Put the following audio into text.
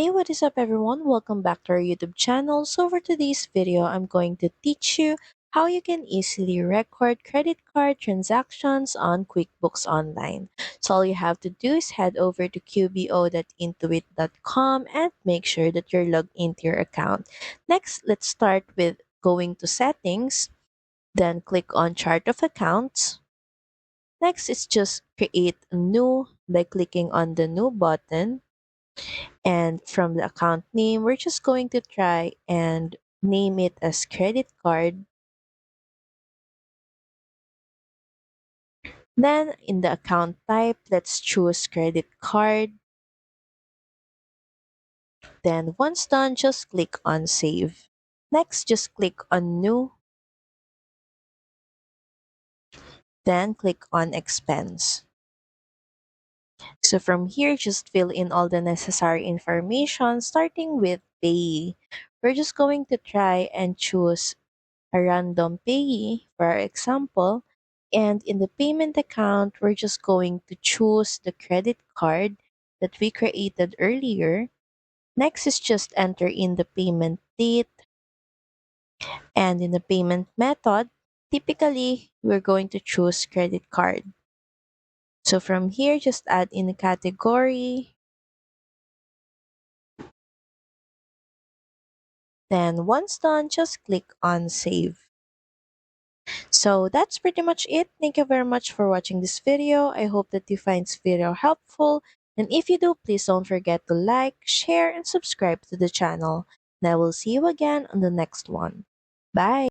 Hey, what is up everyone? Welcome back to our YouTube channel. So for today's video, I'm going to teach you how you can easily record credit card transactions on QuickBooks Online. So all you have to do is head over to qbo.intuit.com and make sure that you're logged into your account. Next, let's start with going to settings, then click on chart of accounts. Next is just create a new by clicking on the new button. And from the account name, we're just going to try and name it as credit card. Then in the account type, let's choose credit card. Then once done, just click on save. Next, just click on new, then click on expense. So from here, just fill in all the necessary information starting with payee. We're just going to try and choose a random payee, for our example. And in the payment account, we're just going to choose the credit card that we created earlier. Next is just enter in the payment date, and in the payment method, typically we're going to choose credit card. So from here, just add in a category. Then once done, just click on save. So that's pretty much it. Thank you very much for watching this video. I hope that you find this video helpful. And if you do, please don't forget to like, share, and subscribe to the channel. And I will see you again on the next one. Bye!